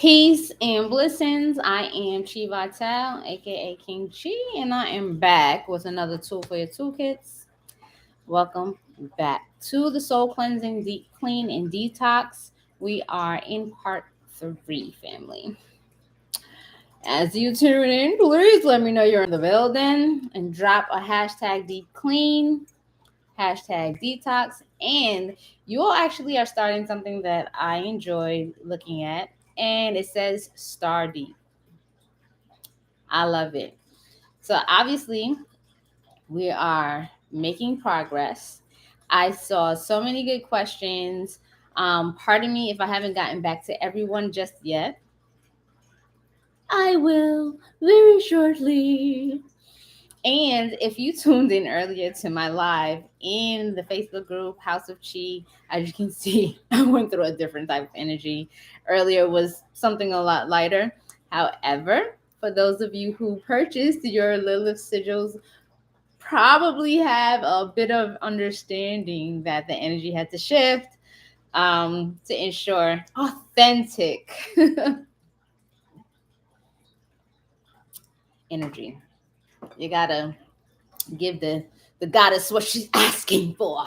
Peace and blessings. I am Chi Vital, aka King Chi, and I am back with another tool for your toolkits. Welcome back to the Soul Cleansing, Deep Clean, and Detox. We are in part 3, family. As you tune in, please let me know you're in the building and drop a hashtag deep clean, hashtag detox, and you all actually are starting something that I enjoyed looking at, and it says Star Deep. I love it. So obviously, we are making progress. I saw so many good questions. Pardon me if I haven't gotten back to everyone just yet. I will very shortly. And if you tuned in earlier to my live in the Facebook group House of Chi, as you can see, I went through a different type of energy. Earlier was something a lot lighter. However, for those of you who purchased your Lilith sigils, probably have a bit of understanding that the energy had to shift to ensure authentic energy. You gotta give the goddess what she's asking for.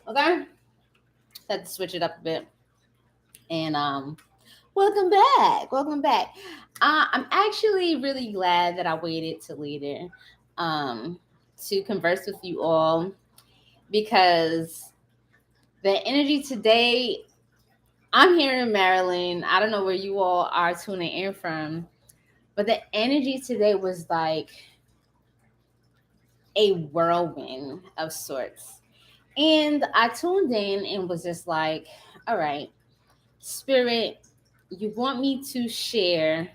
Okay, had to switch it up a bit. And welcome back, welcome back. I'm actually really glad that I waited till later to converse with you all, because the energy today, I'm here in Maryland. I don't know where you all are tuning in from, but the energy today was like a whirlwind of sorts. And I tuned in and was just like, all right, Spirit, you want me to share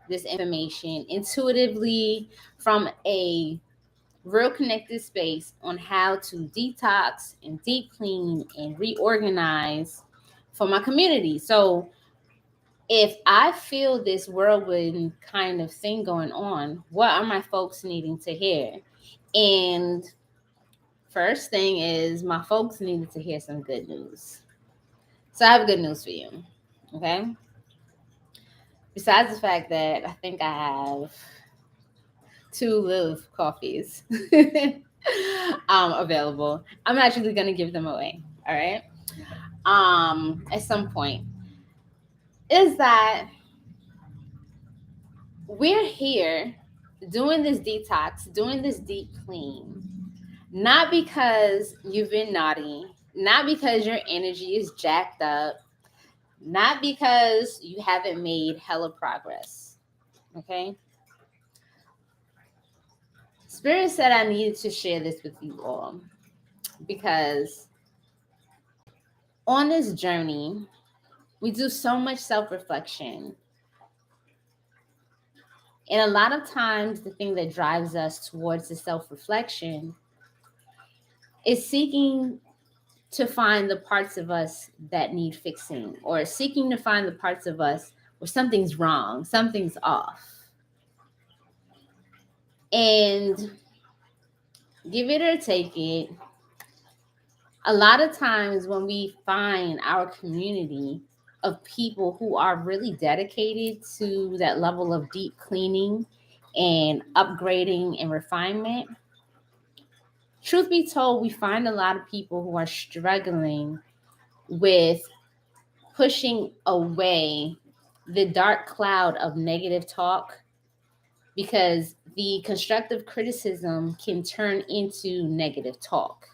this information intuitively from a real connected space on how to detox and deep clean and reorganize for my community. So if I feel this whirlwind kind of thing going on, what are my folks needing to hear? And first thing is, my folks needed to hear some good news. So I have good news for you. Okay. Besides the fact that I think I have 2 Live coffees available, I'm actually going to give them away. All right. At some point, is that we're here doing this detox, doing this deep clean, not because you've been naughty, not because your energy is jacked up, not because you haven't made hella progress. Okay. Spirit said I needed to share this with you all because on this journey, we do so much self-reflection. And a lot of times, the thing that drives us towards the self-reflection is seeking to find the parts of us that need fixing, or seeking to find the parts of us where something's wrong, something's off. And give it or take it, a lot of times when we find our community of people who are really dedicated to that level of deep cleaning and upgrading and refinement, truth be told, we find a lot of people who are struggling with pushing away the dark cloud of negative talk, because the constructive criticism can turn into negative talk.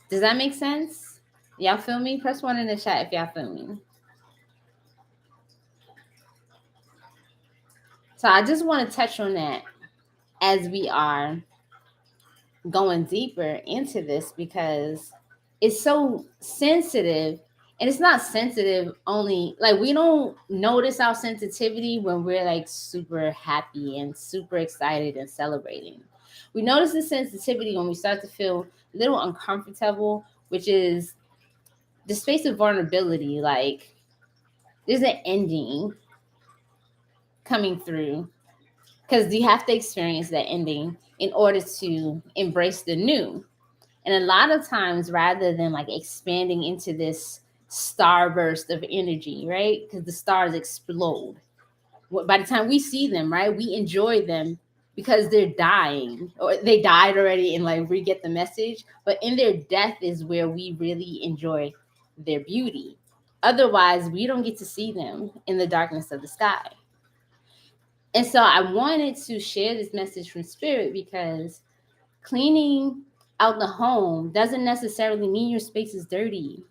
Does that make sense? Y'all feel me? Press 1 in the chat if y'all feel me. So I just want to touch on that as we are going deeper into this, because it's so sensitive. And it's not sensitive only, like, we don't notice our sensitivity when we're like super happy and super excited and celebrating. We notice the sensitivity when we start to feel a little uncomfortable, which is the space of vulnerability. Like, there's an ending coming through, because you have to experience that ending in order to embrace the new. And a lot of times, rather than like expanding into this starburst of energy, right? Because the stars explode. By the time we see them, right, we enjoy them because they're dying or they died already, and like we get the message. But in their death is where we really enjoy their beauty. Otherwise, we don't get to see them in the darkness of the sky. And so I wanted to share this message from spirit because cleaning out the home doesn't necessarily mean your space is dirty.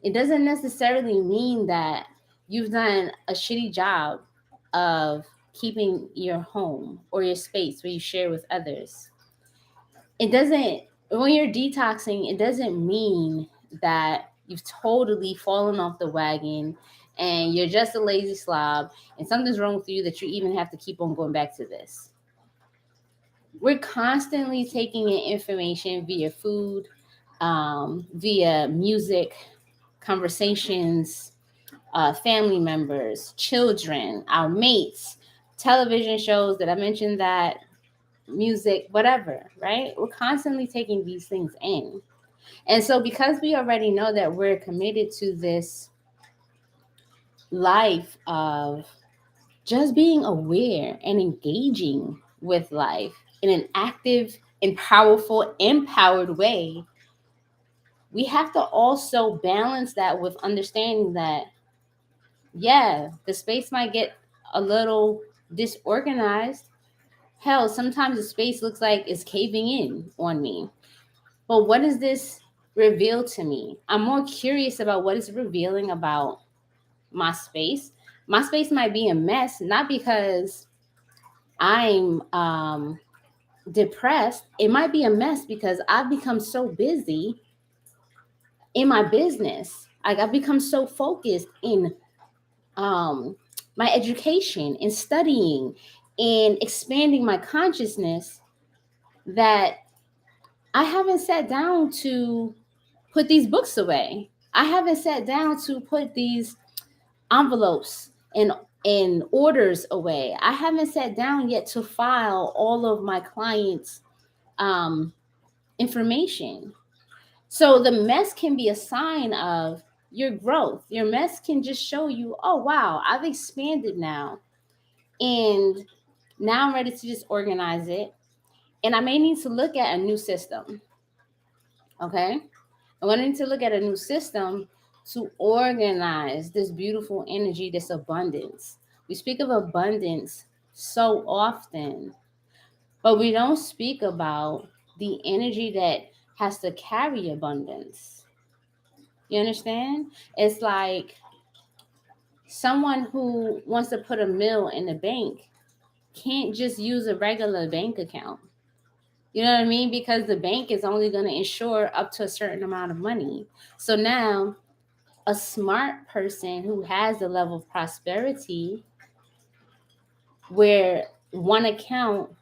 It doesn't necessarily mean that you've done a shitty job of keeping your home or your space where you share with others. It doesn't, when you're detoxing, it doesn't mean that you've totally fallen off the wagon and you're just a lazy slob and something's wrong with you that you even have to keep on going back to this. We're constantly taking in information via food, via music, conversations, family members, children, our mates, television shows that I mentioned, that music, whatever, right? We're constantly taking these things in. And so because we already know that we're committed to this life of just being aware and engaging with life in an active and powerful, empowered way, we have to also balance that with understanding that, yeah, the space might get a little disorganized. Hell, sometimes the space looks like it's caving in on me. But what does this reveal to me? I'm more curious about what it's revealing about my space. My space might be a mess, not because I'm depressed. It might be a mess because I've become so busy in my business. Like I've become so focused in my education and studying and expanding my consciousness that I haven't sat down to put these books away. I haven't sat down to put these envelopes and orders away. I haven't sat down yet to file all of my clients' um, information. So the mess can be a sign of your growth. Your mess can just show you, oh wow, I've expanded now. And now I'm ready to just organize it. And I may need to look at a new system. Okay. I'm going to need to look at a new system to organize this beautiful energy, this abundance. We speak of abundance so often, but we don't speak about the energy that has to carry abundance. You understand? It's like someone who wants to put a mill in the bank can't just use a regular bank account. You know what I mean? Because the bank is only going to insure up to a certain amount of money. So now a smart person who has the level of prosperity where one account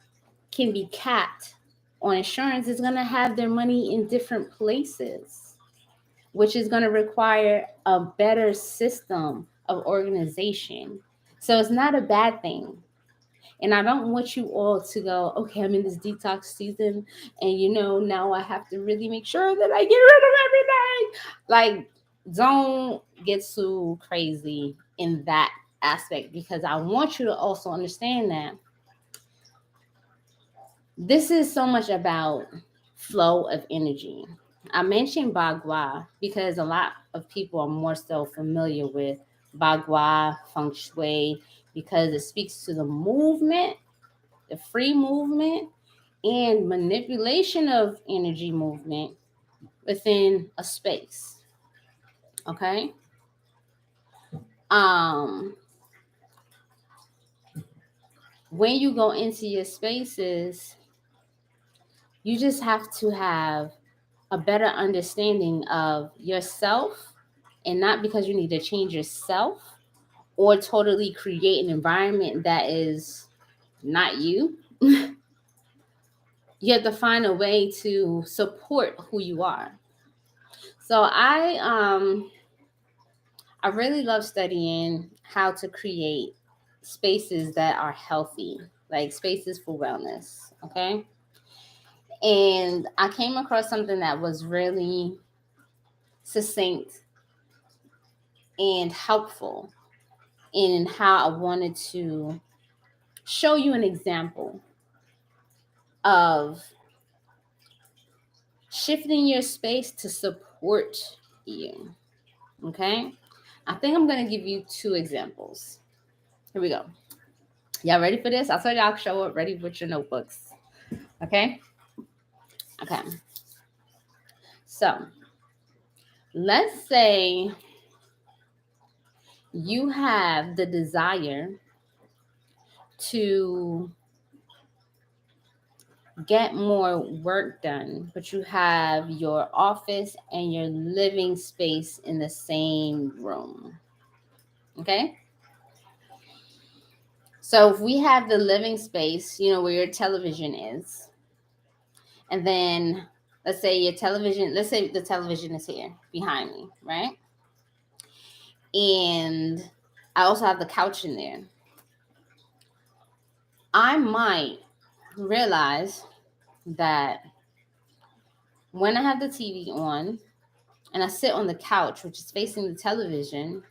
can be capped on insurance is going to have their money in different places, which is going to require a better system of organization. So it's not a bad thing. And I don't want you all to go, okay, I'm in this detox season, and now I have to really make sure that I get rid of everything. Like, don't get too crazy in that aspect, because I want you to also understand that this is so much about flow of energy. I mentioned Bagua because a lot of people are more so familiar with Bagua feng shui because it speaks to the movement, the free movement, and manipulation of energy movement within a space. Okay. Um, when you go into your spaces, you just have to have a better understanding of yourself, and not because you need to change yourself or totally create an environment that is not you. You have to find a way to support who you are. So I really love studying how to create spaces that are healthy, like spaces for wellness. Okay. And I came across something that was really succinct and helpful in how I wanted to show you an example of shifting your space to support you. Okay? I think I'm going to give you 2 examples. Here we go. Y'all ready for this? I told y'all show up ready with your notebooks. Okay? Okay. So, let's say you have the desire to get more work done, but you have your office and your living space in the same room. Okay? So if we have the living space, where your television is, and then let's say the television is here behind me, right? And I also have the couch in there. I might realize that when I have the TV on and I sit on the couch, which is facing the television,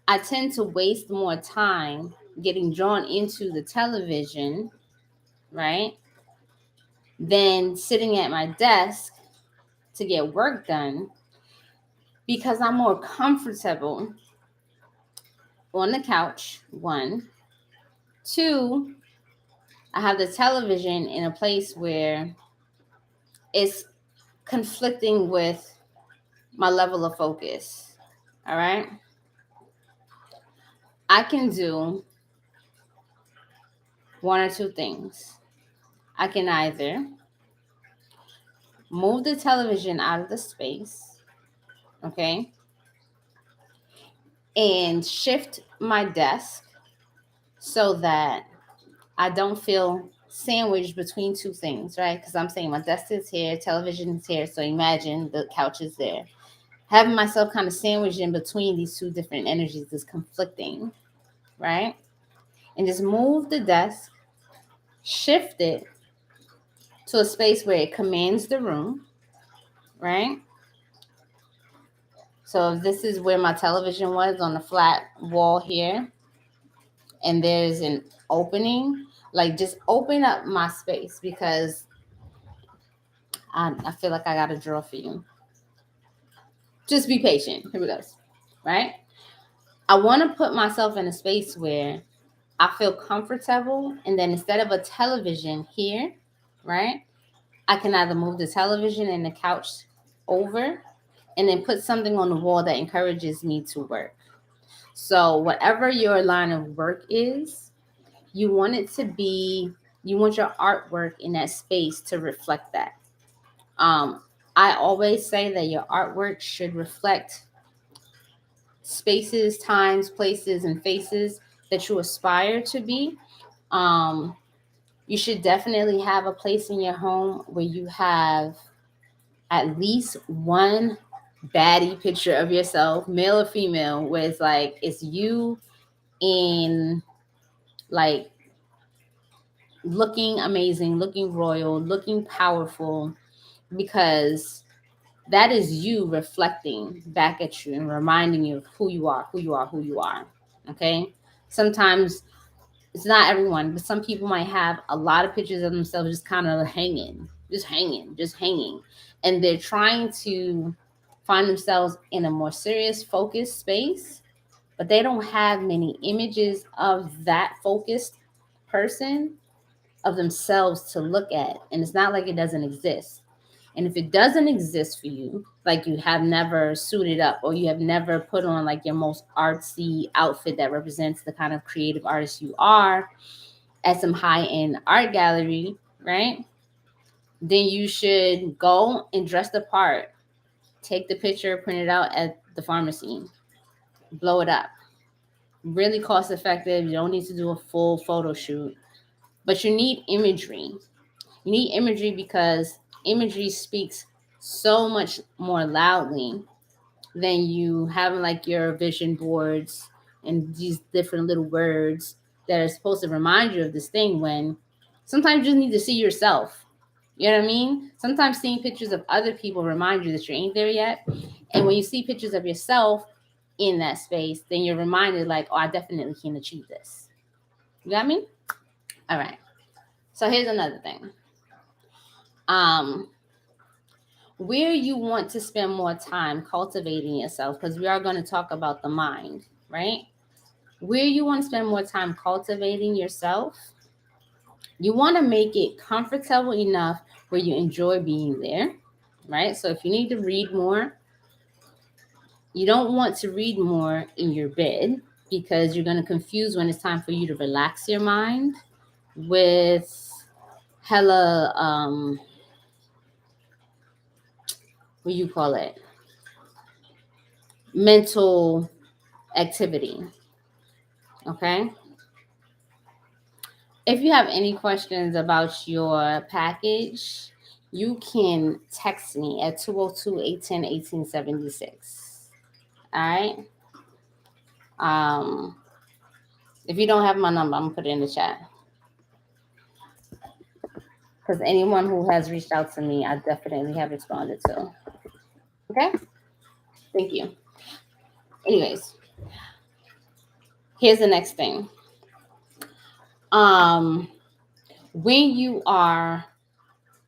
I tend to waste more time getting drawn into the television, right? Than sitting at my desk to get work done, because I'm more comfortable on the couch, 1. 2, I have the television in a place where it's conflicting with my level of focus. All right? I can do 1 or 2 things. I can either move the television out of the space, okay, and shift my desk so that I don't feel sandwiched between 2 things, right? Because I'm saying my desk is here, television is here, so imagine the couch is there. Having myself kind of sandwiched in between these 2 different energies is conflicting, right? And just move the desk, shift it to a space where it commands the room, right? So if this is where my television was on the flat wall here, and there's an opening, like just open up my space, because I feel like I got to draw for you. Just be patient. Here we go. Right? I want to put myself in a space where I feel comfortable, and then instead of a television here, right, I can either move the television and the couch over and then put something on the wall that encourages me to work. So whatever your line of work is, you want your artwork in that space to reflect that. I always say that your artwork should reflect spaces, times, places, and faces that you aspire to be. You should definitely have a place in your home where you have at least 1 baddie picture of yourself, male or female, where it's like it's you in like looking amazing, looking royal, looking powerful, because that is you reflecting back at you and reminding you of who you are, who you are, who you are. Okay? Sometimes it's not everyone, but some people might have a lot of pictures of themselves just kind of hanging, just hanging, just hanging. And they're trying to find themselves in a more serious, focused space, but they don't have many images of that focused person, of themselves to look at. And it's not like it doesn't exist. And if it doesn't exist for you, like you have never suited up or you have never put on like your most artsy outfit that represents the kind of creative artist you are at some high-end art gallery, right? Then you should go and dress the part. Take the picture, print it out at the pharmacy, blow it up. Really cost effective. You don't need to do a full photo shoot, but you need imagery. You need imagery because imagery speaks so much more loudly than you having like your vision boards and these different little words that are supposed to remind you of this thing, when sometimes you just need to see yourself. You know what I mean? Sometimes seeing pictures of other people remind you that you ain't there yet. And when you see pictures of yourself, in that space, then you're reminded like, oh, I definitely can achieve this. You got me? All right. So here's another thing. Where you want to spend more time cultivating yourself, because we are going to talk about the mind, right? Where you want to spend more time cultivating yourself, you want to make it comfortable enough where you enjoy being there, right? So if you need to read more, you don't want to read more in your bed because you're going to confuse when it's time for you to relax your mind with hella what you call it, mental activity. Okay. If you have any questions about your package, you can text me at 202-810-1876. All right. If you don't have my number, I'm gonna put it in the chat. Because anyone who has reached out to me, I definitely have responded to. Okay? Thank you. Anyways, here's the next thing. When you are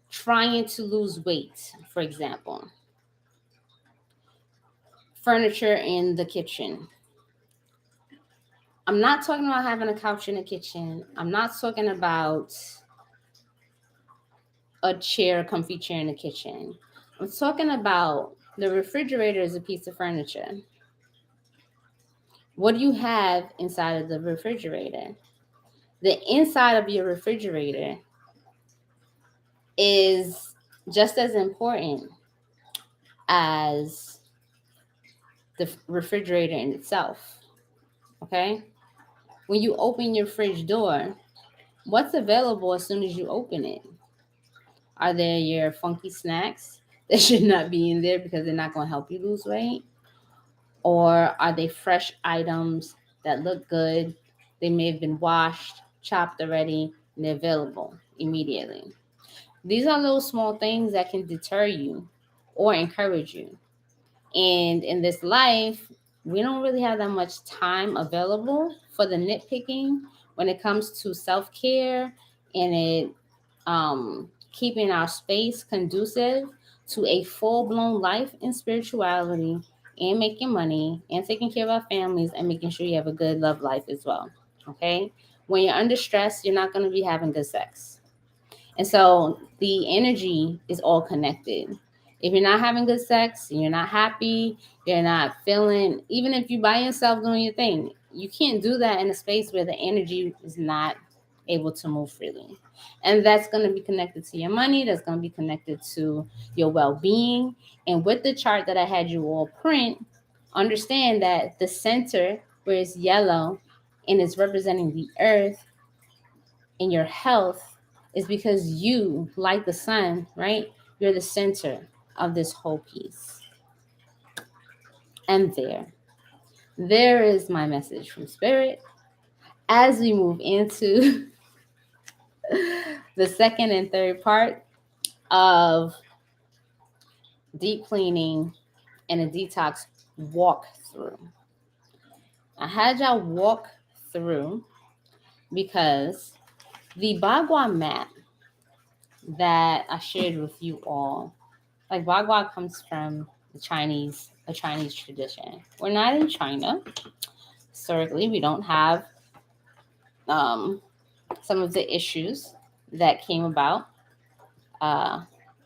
trying to lose weight, for example, furniture in the kitchen. I'm not talking about having a couch in the kitchen. I'm not talking about a chair, a comfy chair in the kitchen. I'm talking about the refrigerator is a piece of furniture. What do you have inside of the refrigerator? The inside of your refrigerator is just as important as the refrigerator in itself. Okay? When you open your fridge door, what's available as soon as you open it? Are there your funky snacks that should not be in there because they're not going to help you lose weight? Or are they fresh items that look good? They may have been washed, chopped already, and they're available immediately. These are little small things that can deter you or encourage you. And in this life, we don't really have that much time available for the nitpicking when it comes to self-care and it keeping our space conducive to a full-blown life in spirituality and making money and taking care of our families and making sure you have a good love life as well. Okay? When you're under stress, you're not going to be having good sex. And so the energy is all connected. If you're not having good sex, you're not happy, you're not feeling, even if you by yourself doing your thing, you can't do that in a space where the energy is not able to move freely. And that's going to be connected to your money, that's going to be connected to your well-being. And with the chart that I had you all print, understand that the center where it's yellow and it's representing the earth in your health is because you, like the sun, right? You're the center of this whole piece. And there is my message from Spirit as we move into the second and third part of deep cleaning and a detox walkthrough. I had y'all walk through because the Bagua map that I shared with you all, like Bagua comes from a Chinese tradition. We're not in China. Historically, we don't have some of the issues that came about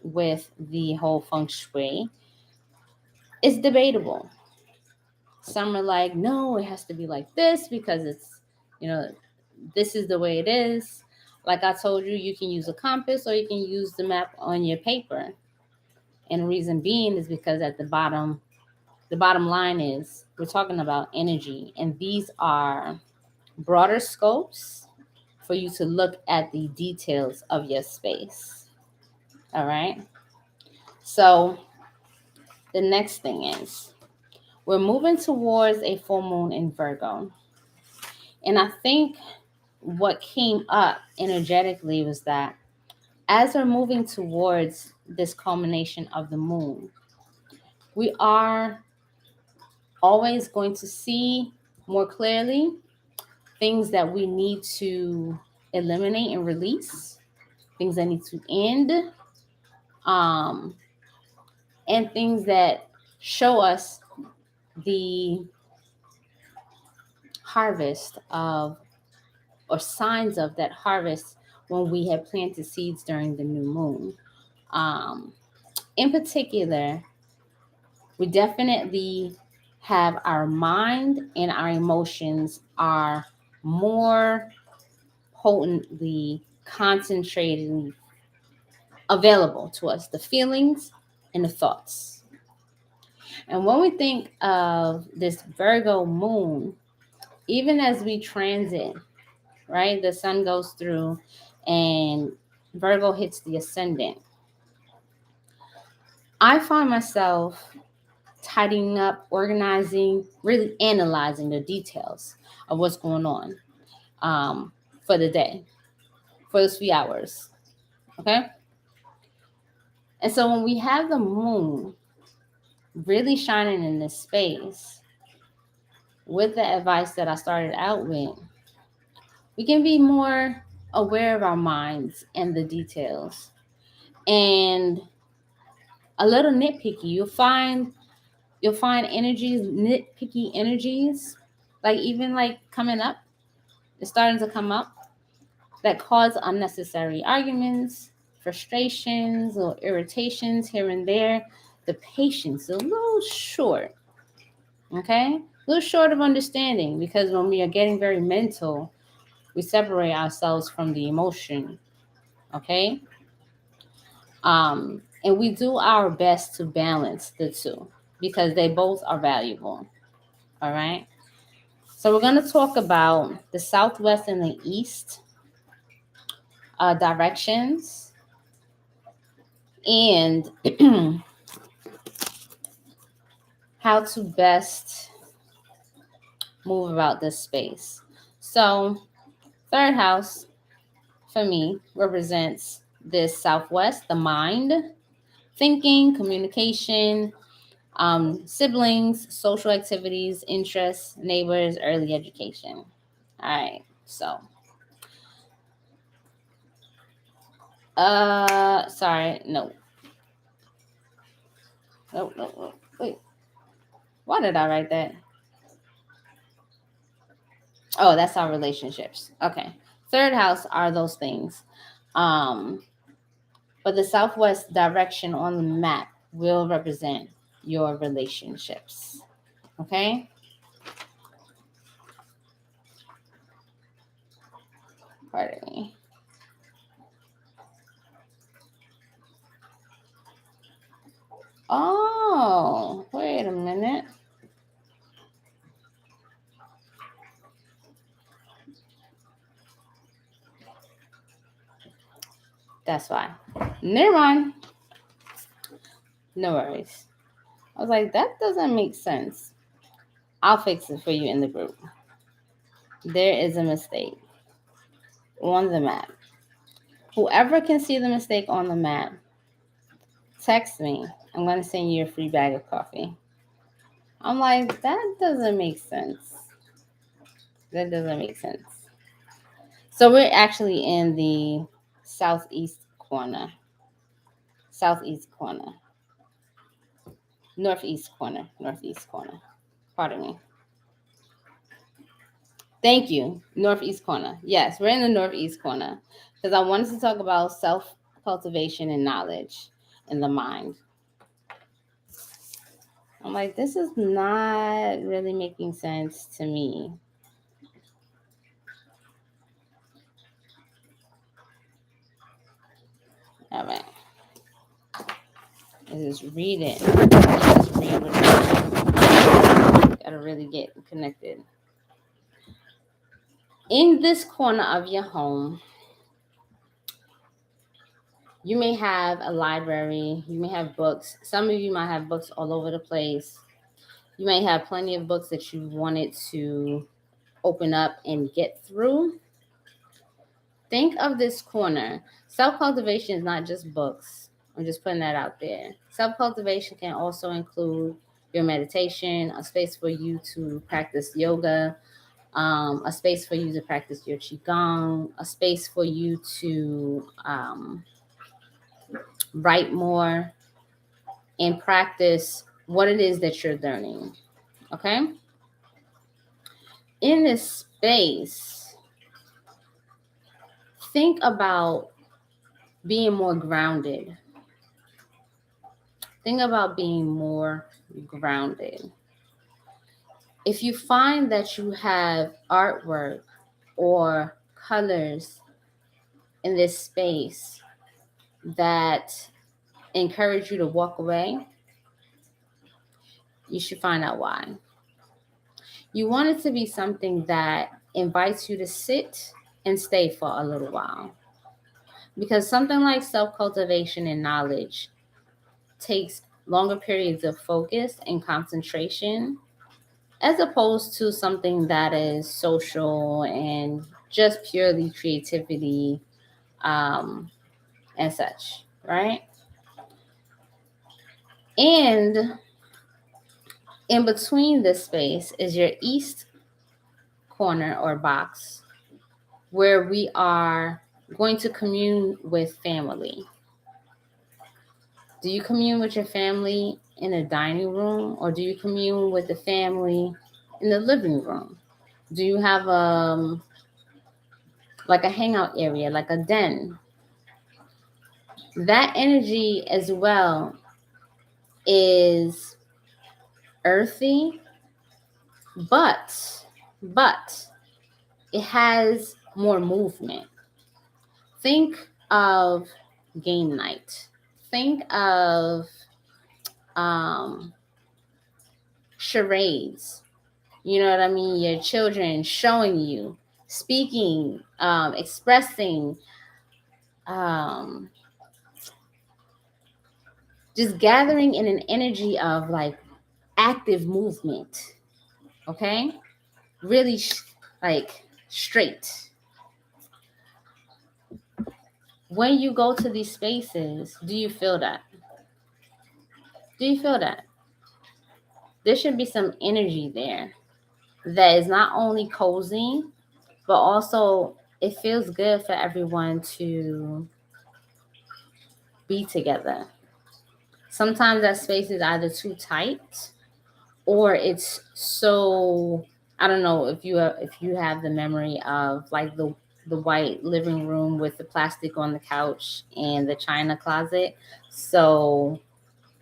with the whole feng shui. It's debatable. Some are like, no, it has to be like this because it's, this is the way it is. Like I told you, you can use a compass or you can use the map on your paper. And the reason being is because at the bottom line is we're talking about energy, and these are broader scopes for you to look at the details of your space. All right. So the next thing is we're moving towards a full moon in Virgo. And I think what came up energetically was that as we're moving towards this culmination of the moon, we are always going to see more clearly things that we need to eliminate and release, things that need to end, um, and things that show us the harvest of, or signs of that harvest when we have planted seeds during the new moon. Um, in particular, we definitely have our mind and our emotions are more potently concentrated available to us, the feelings and the thoughts. And when we think of this Virgo moon, even as we transit, right, the sun goes through and Virgo hits the ascendant, I find myself tidying up, organizing, really analyzing the details of what's going on for the day, for those few hours. Okay. And so when we have the moon really shining in this space, with the advice that I started out with, we can be more aware of our minds and the details. And a little nitpicky, you'll find energies, nitpicky energies, like even like coming up, it's starting to come up, that cause unnecessary arguments, frustrations, or irritations here and there. The patience is a little short, okay? A little short of understanding, because when we are getting very mental, we separate ourselves from the emotion, okay? And we do our best to balance the two because they both are valuable, all right? So we're going to talk about the southwest and the east directions, and how to best move about this space. So, third house for me represents this southwest, the mind, thinking, communication, siblings, social activities, interests, neighbors, early education. All right, so sorry, no, no, wait, why did I write that? Oh, that's our relationships. Okay. Third house are those things. Um, but the southwest direction on the map will represent your relationships. Okay? Pardon me. Oh, wait a minute. That's why. Never mind. No worries. I was like, that doesn't make sense. I'll fix it for you in the group. There is a mistake on the map. Whoever can see the mistake on the map, text me. I'm going to send you a free bag of coffee. I'm like, that doesn't make sense. That doesn't make sense. So we're actually in the southeast corner. Southeast corner. Northeast corner. Northeast corner. Pardon me. Thank you. Northeast corner. Yes, we're in the northeast corner because I wanted to talk about self cultivation and knowledge in the mind. I'm like, this is not really making sense to me. All right. Let's just read it. Just read it. Gotta really get connected. In this corner of your home, you may have a library, you may have books. Some of you might have books all over the place. You may have plenty of books that you wanted to open up and get through. Think of this corner. Self-cultivation is not just books. I'm just putting that out there. Self-cultivation can also include your meditation, a space for you to practice yoga, a space for you to practice your qigong, a space for you to write more and practice what it is that you're learning. Okay? In this space, think about being more grounded. Think about being more grounded. If you find that you have artwork or colors in this space that encourage you to walk away, you should find out why. You want it to be something that invites you to sit and stay for a little while. Because something like self-cultivation and knowledge takes longer periods of focus and concentration as opposed to something that is social and just purely creativity and such, right? And in between this space is your east corner or box where we are going to commune with family. Do you commune with your family in a dining room, or do you commune with the family in the living room? Do you have like a hangout area, like a den? That energy as well is earthy, but it has more movement. Think of game night. Think of charades. You know what I mean? Your children showing you, speaking, expressing, just gathering in an energy of like active movement. Okay? Really like straight. When you go to these spaces, do you feel that? Do you feel that? There should be some energy there that is not only cozy, but also it feels good for everyone to be together. Sometimes that space is either too tight or it's so, I don't know if you have the memory of like the white living room with the plastic on the couch and the china closet. So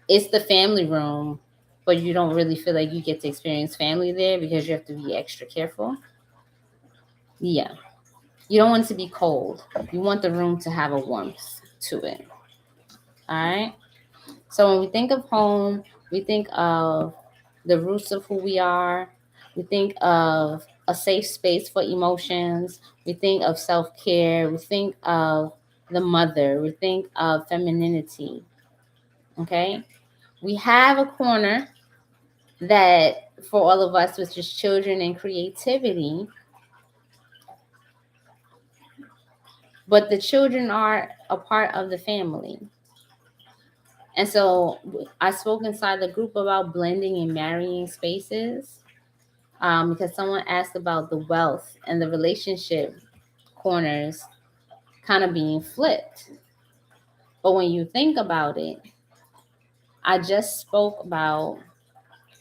it's the family room, but you don't really feel like you get to experience family there because you have to be extra careful. Yeah. You don't want it to be cold. You want the room to have a warmth to it. All right. So when we think of home, we think of the roots of who we are. We think of a safe space for emotions. We think of self-care. We think of the mother. We think of femininity. Okay. We have a corner that for all of us, which is children and creativity. But the children are a part of the family. And so I spoke inside the group about blending and marrying spaces because someone asked about the wealth and the relationship corners kind of being flipped. But when you think about it, I just spoke about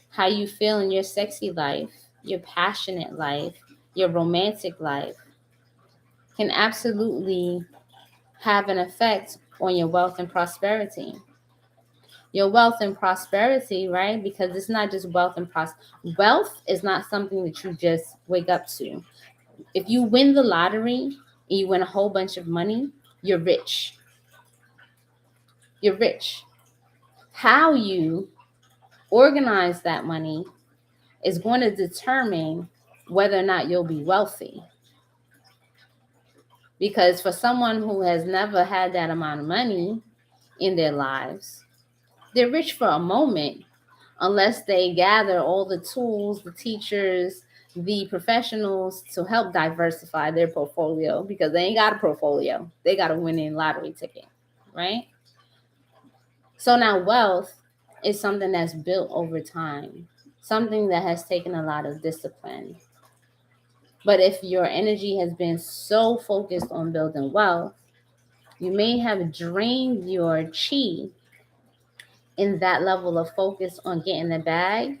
how you feel in your sexy life, your passionate life, your romantic life can absolutely have an effect on your wealth and prosperity. Your wealth and prosperity, right? Because it's not just wealth and wealth is not something that you just wake up to. If you win the lottery and you win a whole bunch of money, you're rich. You're rich. How you organize that money is going to determine whether or not you'll be wealthy. Because for someone who has never had that amount of money in their lives, they're rich for a moment, unless they gather all the tools, the teachers, the professionals to help diversify their portfolio, because they ain't got a portfolio. They got a winning lottery ticket, right? So now wealth is something that's built over time, something that has taken a lot of discipline. But if your energy has been so focused on building wealth, you may have drained your chi in that level of focus on getting the bag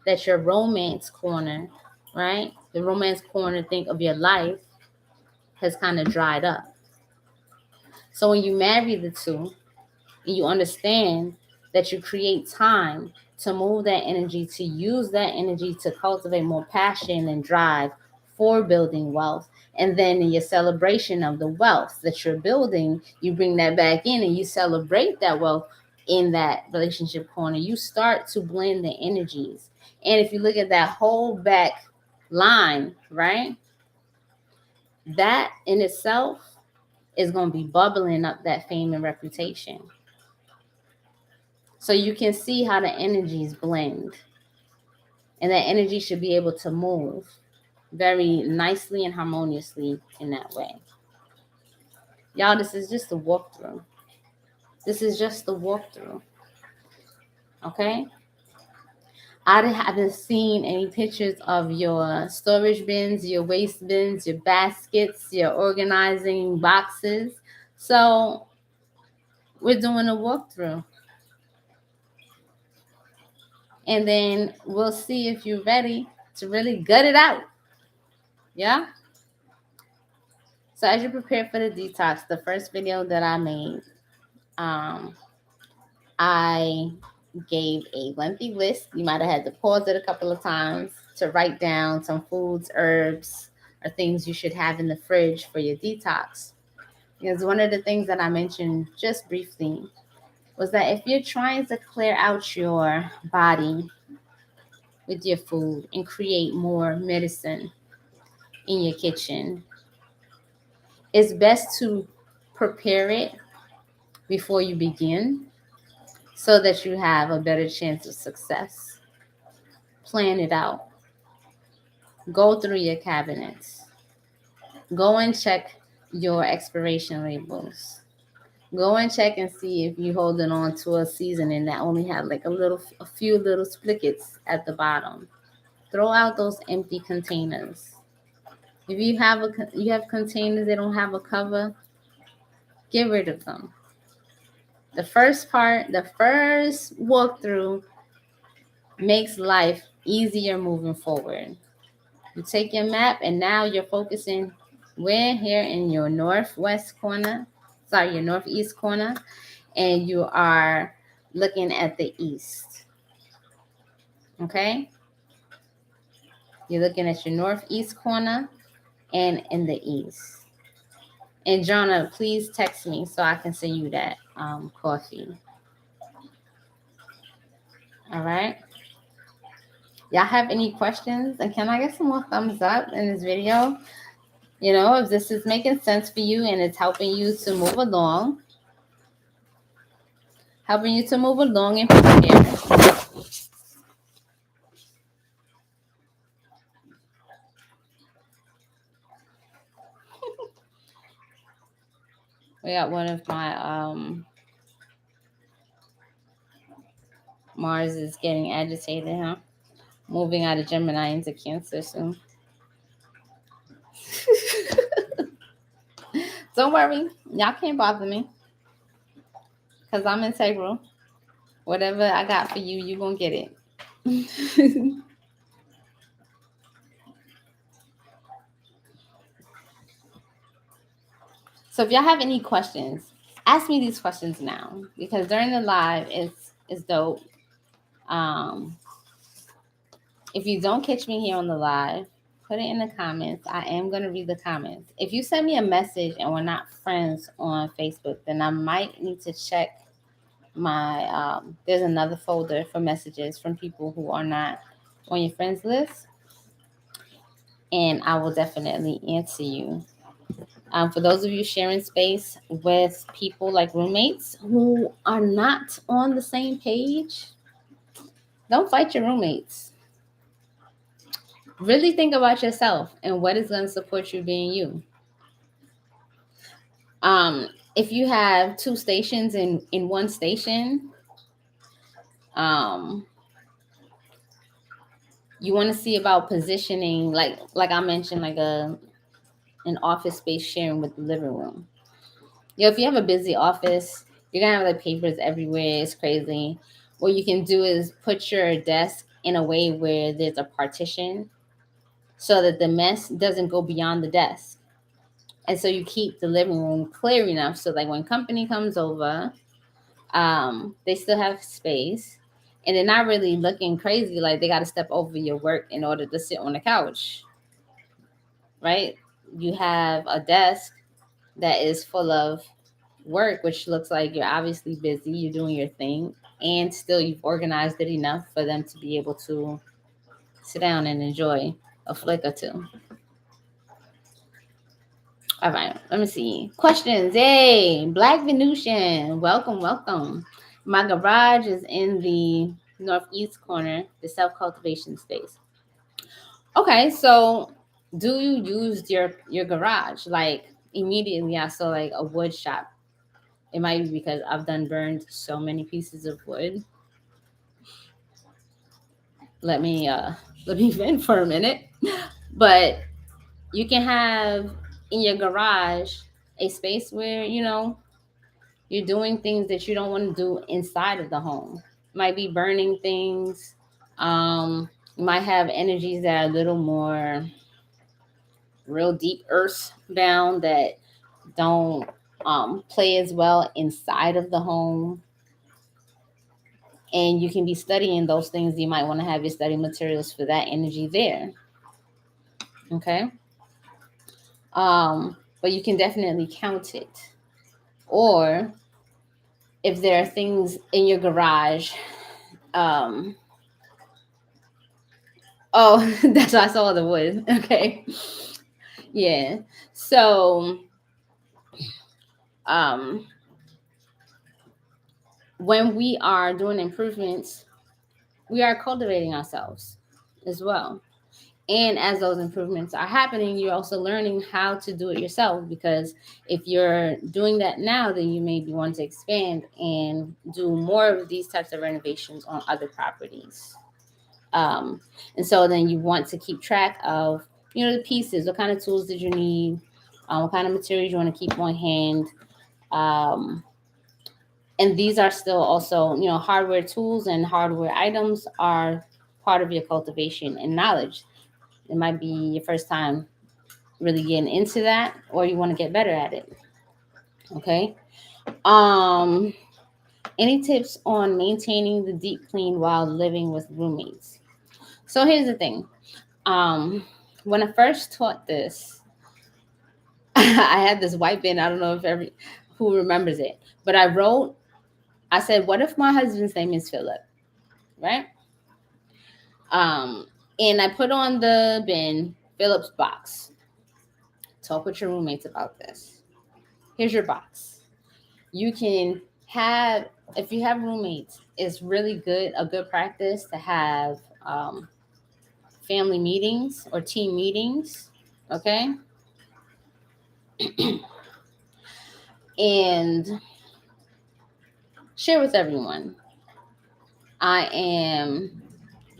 that your romance corner, right? The romance corner, think of your life, has kind of dried up. So when you marry the two, and you understand that you create time to move that energy, to use that energy to cultivate more passion and drive for building wealth. And then in your celebration of the wealth that you're building, you bring that back in and you celebrate that wealth in that relationship corner. You start to blend the energies. And if you look at that whole back line, right, that in itself is going to be bubbling up that fame and reputation. So you can see how the energies blend. And that energy should be able to move very nicely and harmoniously in that way. Y'all, this is just a walkthrough. This is just the walkthrough. Okay? I haven't seen any pictures of your storage bins, your waste bins, your baskets, your organizing boxes. So we're doing a walkthrough. And then we'll see if you're ready to really gut it out. Yeah? So as you prepare for the detox, the first video that I made, I gave a lengthy list. You might have had to pause it a couple of times to write down some foods, herbs, or things you should have in the fridge for your detox. Because one of the things that I mentioned just briefly was that if you're trying to clear out your body with your food and create more medicine in your kitchen, it's best to prepare it before you begin so that you have a better chance of success. Plan it out. Go through your cabinets. Go and check your expiration labels. Go and check and see if you're holding on to a seasoning that only had like a few little spigots at the bottom. Throw out those empty containers. If you have containers that don't have a cover, get rid of them. The first walkthrough makes life easier moving forward. You take your map and now you're focusing where here in your northeast corner, and you are looking at the east. Okay? You're looking at your northeast corner and in the east. And Jonna, please text me so I can send you that coffee. All right? Y'all have any questions? And can I get some more thumbs up in this video? You know, if this is making sense for you and it's helping you to move along. And prepare. We got one of my Mars is getting agitated, huh? Moving out of Gemini into Cancer soon. Don't worry, y'all can't bother me, because I'm integral. Whatever I got for you, you're going to get it. So if y'all have any questions, ask me these questions now, because during the live, it's dope. If you don't catch me here on the live, put it in the comments. I am going to read the comments. If you send me a message and we're not friends on Facebook, then I might need to check my, there's another folder for messages from people who are not on your friends list. And I will definitely answer you. For those of you sharing space with people like roommates who are not on the same page, don't fight your roommates. Really think about yourself and what is going to support you being you. If you have two stations in one station, Um, you want to see about positioning, like I mentioned, like an office space sharing with the living room. If you have a busy office, you're gonna have like papers everywhere. It's crazy. What you can do is put your desk in a way where there's a partition so that the mess doesn't go beyond the desk. And so you keep the living room clear enough so like when company comes over, they still have space and they're not really looking crazy like they got to step over your work in order to sit on the couch, right? You have a desk that is full of work, which looks like you're obviously busy, you're doing your thing, and still you've organized it enough for them to be able to sit down and enjoy a flick or two. All right, let me see. Questions. Hey, Black Venusian. Welcome, welcome. My garage is in the northeast corner, the self-cultivation space. Okay, so do you use your garage? Like immediately I saw like a wood shop. It might be because I've done burned so many pieces of wood. Let me let me vent for a minute. But you can have in your garage a space where, you're doing things that you don't want to do inside of the home. Might be burning things. You might have energies that are a little more real deep earth bound that don't play as well inside of the home. And you can be studying those things. You might want to have your study materials for that energy there. Okay. But you can definitely count it. Or if there are things in your garage, um, oh, that's why I saw the wood. Okay. Yeah. So, um, when we are doing improvements, we are cultivating ourselves as well. And as those improvements are happening, you're also learning how to do it yourself. Because if you're doing that now, then you maybe want to expand and do more of these types of renovations on other properties. Um, and so then you want to keep track of, the pieces. What kind of tools did you need? What kind of materials you want to keep on hand? Um, and these are still also, hardware tools and hardware items are part of your cultivation and knowledge. It might be your first time really getting into that, or you want to get better at it. Okay. Um, any tips on maintaining the deep clean while living with roommates? So here's the thing. When I first taught this, I had this white pen. I don't know if who remembers it, but I said, what if my husband's name is Philip? Right? And I put on the bin Philip's box. Talk with your roommates about this. Here's your box. You can have, if you have roommates, it's really good, a good practice to have family meetings or team meetings. Okay. And share with everyone. I am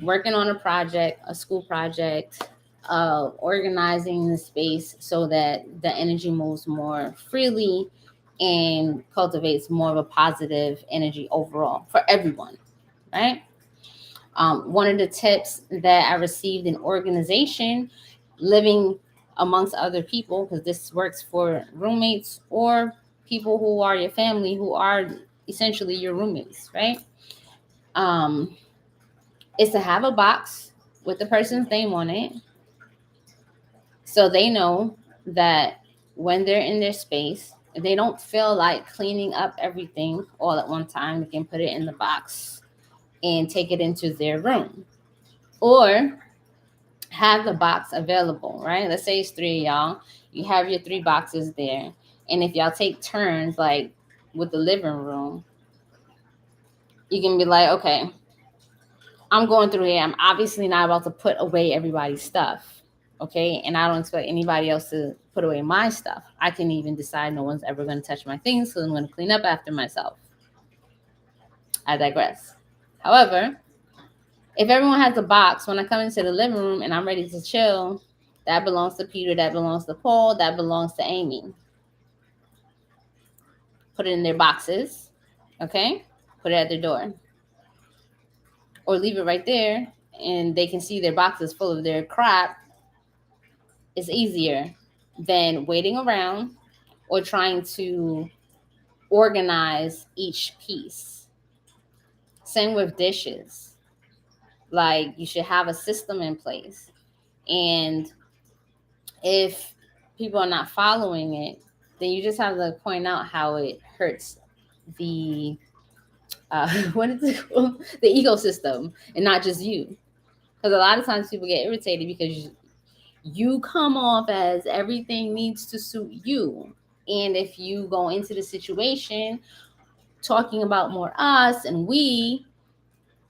working on a project, a school project, of organizing the space so that the energy moves more freely and cultivates more of a positive energy overall for everyone, right? One of the tips that I received in organization, living amongst other people, because this works for roommates or people who are your family, who are essentially your roommates, right? Um, is to have a box with the person's name on it so they know that when they're in their space, if they don't feel like cleaning up everything all at one time, they can put it in the box and take it into their room. Or have the box available, right? Let's say it's 3 of y'all. You have your 3 boxes there. And if y'all take turns, like with the living room, you can be like, okay, I'm going through here. I'm obviously not about to put away everybody's stuff. Okay. And I don't expect anybody else to put away my stuff. I can even decide no one's ever going to touch my things. So I'm going to clean up after myself. I digress. However, if everyone has a box, when I come into the living room and I'm ready to chill, that belongs to Peter, that belongs to Paul, that belongs to Amy. Put it in their boxes, okay? Put it at their door. Or leave it right there and they can see their boxes full of their crap. It's easier than waiting around or trying to organize each piece. Same with dishes. Like, you should have a system in place. And if people are not following it, then you just have to point out how it hurts the what is it called? The ecosystem, and not just you. Because a lot of times people get irritated because you come off as everything needs to suit you. And if you go into the situation talking about more us and we,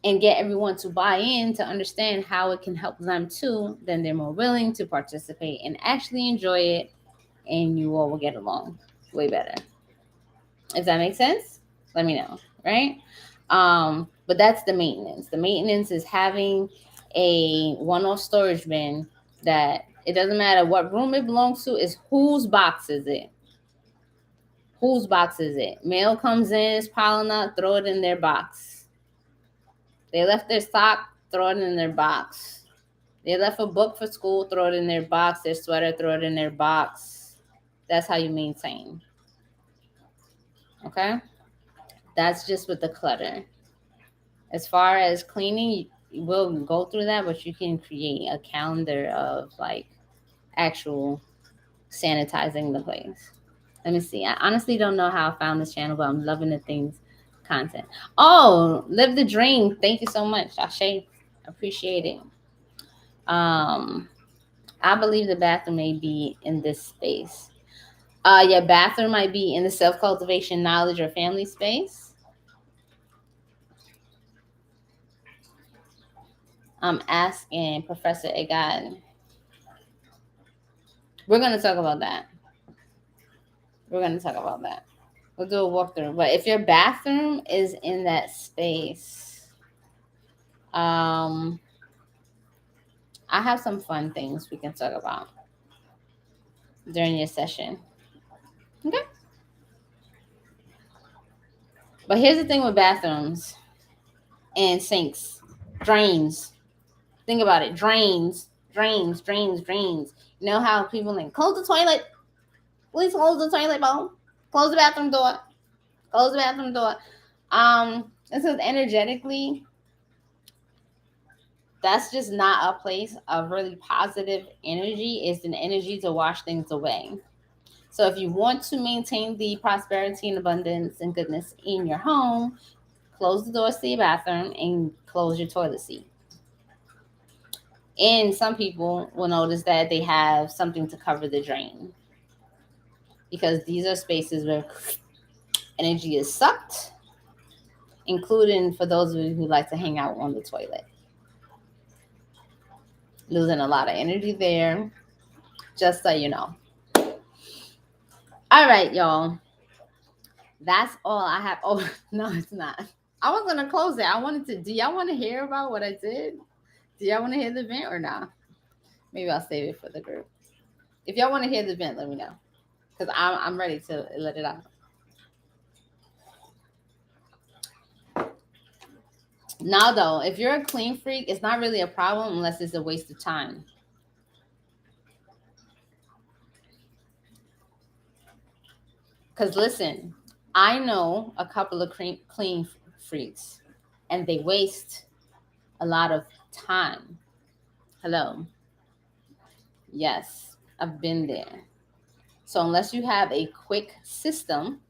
and get everyone to buy in to understand how it can help them too, then they're more willing to participate and actually enjoy it, and you all will get along way better. If that makes sense, let me know, right? But that's the maintenance. The maintenance is having a one-off storage bin that it doesn't matter what room it belongs to, is whose box is it? Whose box is it? Mail comes in, it's piling up, throw it in their box. They left their sock, throw it in their box. They left a book for school, throw it in their box. Their sweater, throw it in their box. That's how you maintain. Okay? That's just with the clutter. As far as cleaning, we'll go through that, but you can create a calendar of like actual sanitizing the place. Let me see. I honestly don't know how I found this channel, but I'm loving the things content. Oh, live the dream. Thank you so much, Ashe. Appreciate it. I believe the bathroom may be in this space. Your bathroom might be in the self-cultivation, knowledge, or family space. I'm asking Professor Egan. We're going to talk about that. We'll do a walkthrough. But if your bathroom is in that space, I have some fun things we can talk about during your session. Okay? But here's the thing with bathrooms and sinks, drains. Think about it. Drains. You know how people like, close the toilet. Please close the toilet bowl. Close the bathroom door. This is energetically, that's just not a place of really positive energy. It's an energy to wash things away. So if you want to maintain the prosperity and abundance and goodness in your home, close the doors to your bathroom and close your toilet seat. And some people will notice that they have something to cover the drain, because these are spaces where energy is sucked, including for those of you who like to hang out on the toilet. Losing a lot of energy there, just so you know. All right, y'all. That's all I have. Oh, no, it's not. I was going to close it. I wanted to. Do y'all want to hear about what I did? Do y'all want to hear the event or not? Maybe I'll save it for the group. If y'all want to hear the event, let me know, because I'm ready to let it out. Now, though, if you're a clean freak, it's not really a problem unless it's a waste of time. Because listen, I know a couple of clean freaks, and they waste a lot of time. Hello. Yes, I've been there. So unless you have a quick system,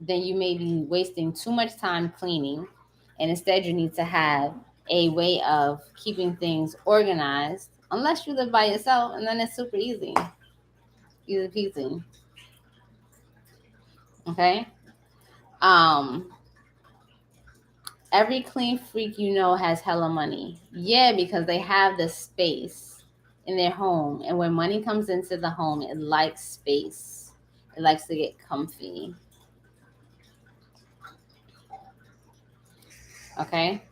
then you may be wasting too much time cleaning, and instead you need to have a way of keeping things organized, unless you live by yourself, and then it's super easy peasy. Okay. Every clean freak you know has hella money. Yeah, because they have the space in their home, and when money comes into the home, it likes space. It likes to get comfy. Okay?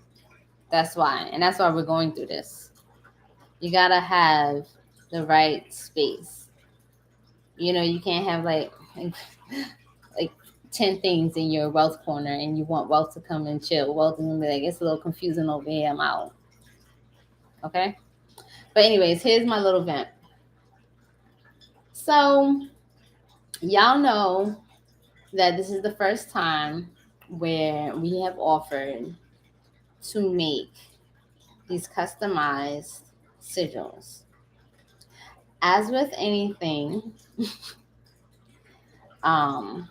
That's why. And that's why we're going through this. You gotta have the right space. You can't have like 10 things in your wealth corner and you want wealth to come and chill. Wealth is gonna be like, it's a little confusing over here, I'm out. Okay? But anyways, here's my little vent. So y'all know that this is the first time where we have offered to make these customized sigils. As with anything um,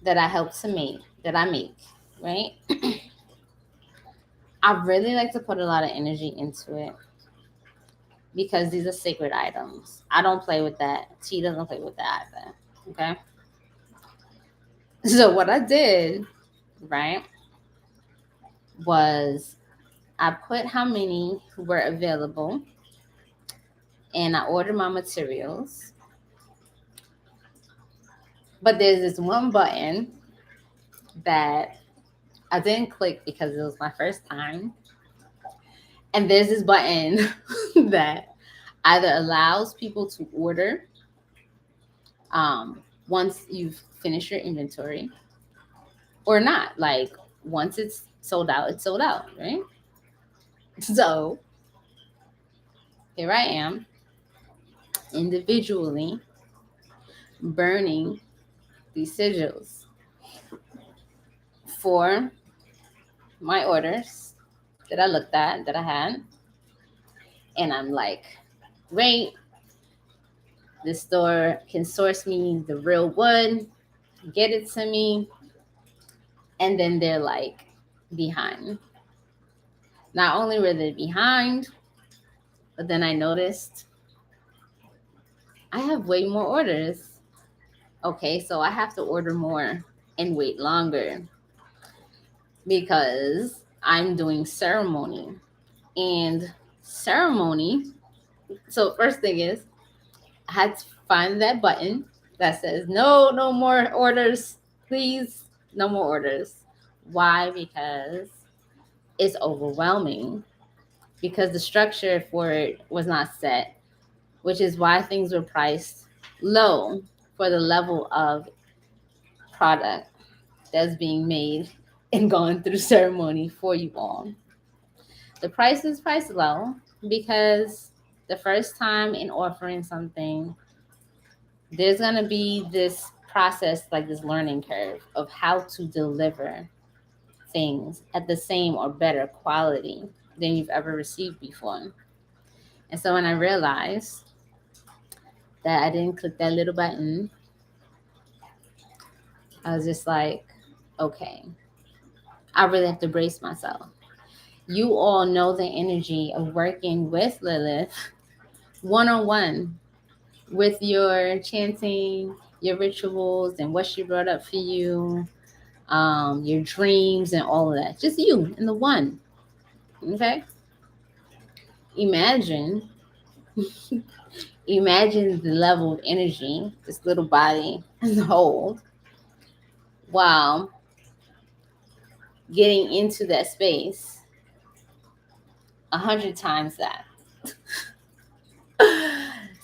that I help to make, that I make, right? I really like to put a lot of energy into it because these are sacred items. I don't play with that. T doesn't play with that either. Okay. So what I did, right, was I put how many were available and I ordered my materials. But there's this one button that I didn't click because it was my first time. And there's this button that either allows people to order once you've finished your inventory or not. Like once it's sold out, it's sold out, right? So here I am individually burning these sigils for my orders that I looked at, that I had. And I'm like, great, the store can source me the real wood, get it to me, and then they're like behind. Not only were they behind, but then I noticed I have way more orders. Okay, so I have to order more and wait longer because I'm doing ceremony. And ceremony, so first thing is I had to find that button that says no more orders, please, no more orders. Why? Because it's overwhelming, because the structure for it was not set, which is why things were priced low for the level of product that's being made and going through ceremony for you all. The price is priced low because the first time in offering something, there's going to be this process, like this learning curve of how to deliver things at the same or better quality than you've ever received before. And so when I realized that I didn't click that little button, I was just like, okay, I really have to brace myself. You all know the energy of working with Lilith one on one with your chanting, your rituals, and what she brought up for you, your dreams, and all of that. Just you and the one. Okay? Imagine, imagine the level of energy this little body has hold while getting into that space 100 times that.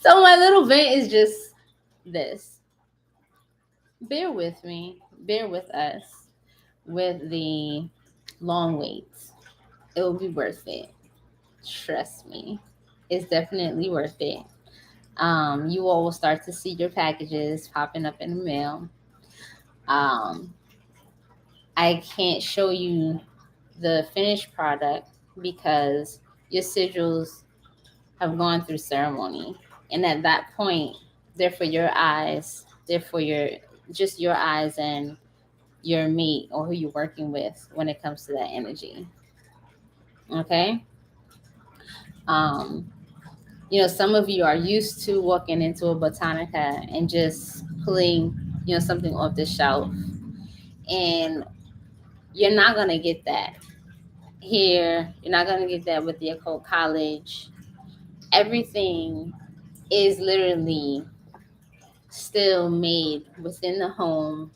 So my little vent is just this. Bear with me, bear with us with the long waits. It will be worth it. Trust me. It's definitely worth it. You all will start to see your packages popping up in the mail. Um, I can't show you the finished product because your sigils have gone through ceremony. And at that point, they're for your eyes. They're for your eyes and your mate or who you're working with when it comes to that energy. Okay? Um, some of you are used to walking into a botanica and just pulling, something off the shelf. And you're not going to get that here. You're not going to get that with the occult college. Everything is literally still made within the home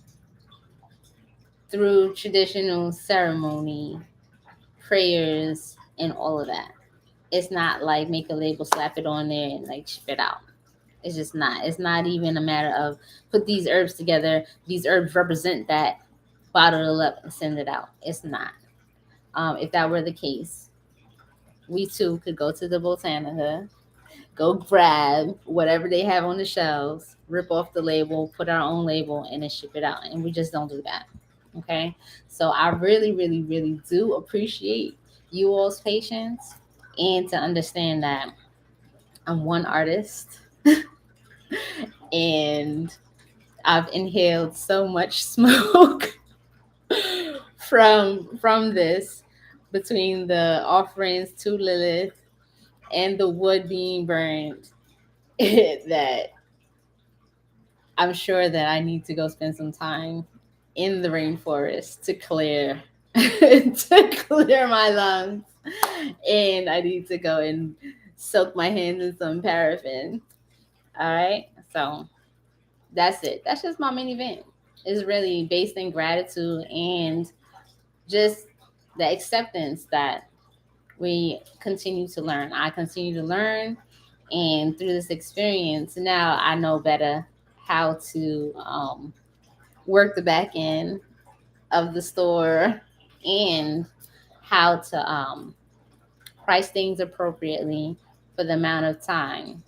through traditional ceremony, prayers, and all of that. It's not like make a label, slap it on there, and like ship it out. It's just not. It's not even a matter of put these herbs together. These herbs represent that. Bottle it up and send it out. It's not. If that were the case, we too could go to the botanica, go grab whatever they have on the shelves, rip off the label, put our own label, and then ship it out. And we just don't do that. Okay. So I really, really, really do appreciate you all's patience and to understand that I'm one artist and I've inhaled so much smoke from this between the offerings to Lilith and the wood being burned that I'm sure that I need to go spend some time in the rainforest to clear to clear my lungs, and I need to go and soak my hands in some paraffin. All right, so that's it. That's just my main event. It's really based in gratitude and just the acceptance that we continue to learn. I continue to learn, and through this experience, now I know better how to work the back end of the store and how to price things appropriately for the amount of time.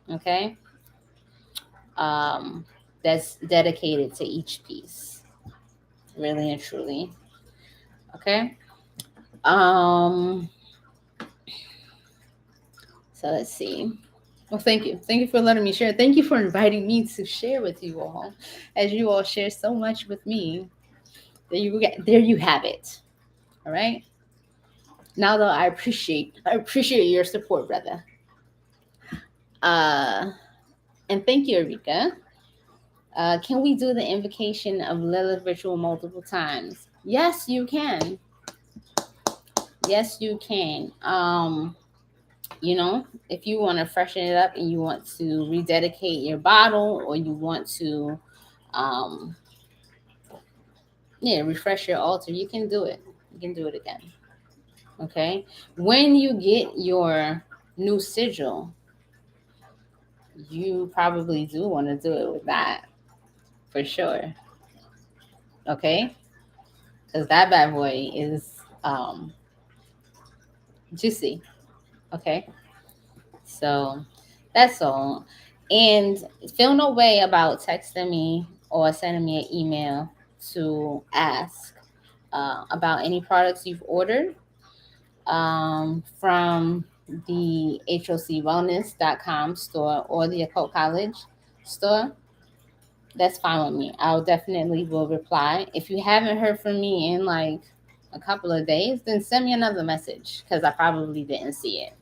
Okay, um, that's dedicated to each piece, really and truly. Okay. Um, so let's see. Well, thank you. Thank you for letting me share. Thank you for inviting me to share with you all, as you all share so much with me. There you have it. All right. Now though, I appreciate your support, brother. Uh, and thank you, Erika. Can we do the invocation of Lilith ritual multiple times? Yes, you can. Yes, you can. If you want to freshen it up and you want to rededicate your bottle, or you want to um refresh your altar, you can do it. You can do it again. Okay. When you get your new sigil, you probably do want to do it with that for sure. Okay. Because that bad boy is juicy. Okay. So that's all. And feel no way about texting me or sending me an email to ask about any products you've ordered from the hocwellness.com store or the Occult College store. That's fine with me. I'll definitely will reply. If you haven't heard from me in like a couple of days, then send me another message because I probably didn't see it.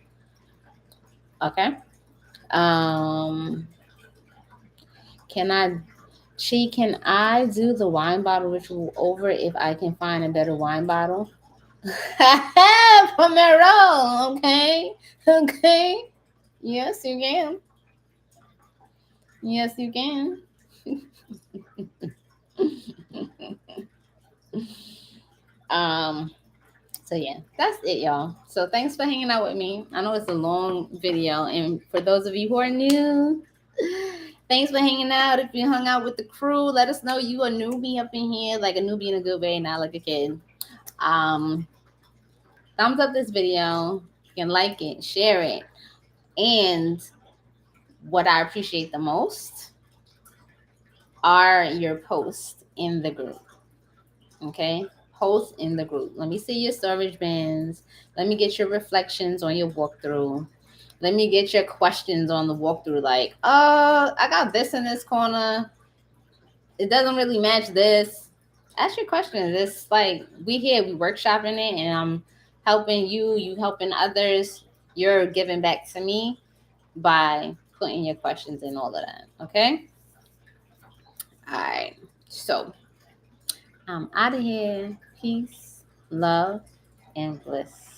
Okay. Um, can I do the wine bottle ritual over if I can find a better wine bottle? Pomero, okay? Okay. Yes, you can. Yes, you can. um, so yeah, that's it, y'all. So thanks for hanging out with me. I know it's a long video, and for those of you who are new, thanks for hanging out. If you hung out with the crew, let us know you a newbie up in here, like a newbie in a good way, not like a kid. Um, Thumbs up this video. You can like it, share it, and what I appreciate the most are your posts in the group. Okay, posts in the group. Let me see your storage bins. Let me get your reflections on your walkthrough. Let me get your questions on the walkthrough. Like, I got this in this corner. It doesn't really match this. Ask your questions. It's like we here, we workshopping it, and I'm helping you. You helping others. You're giving back to me by putting your questions in all of that. Okay. All right. So I'm out of here. Peace, love, and bliss.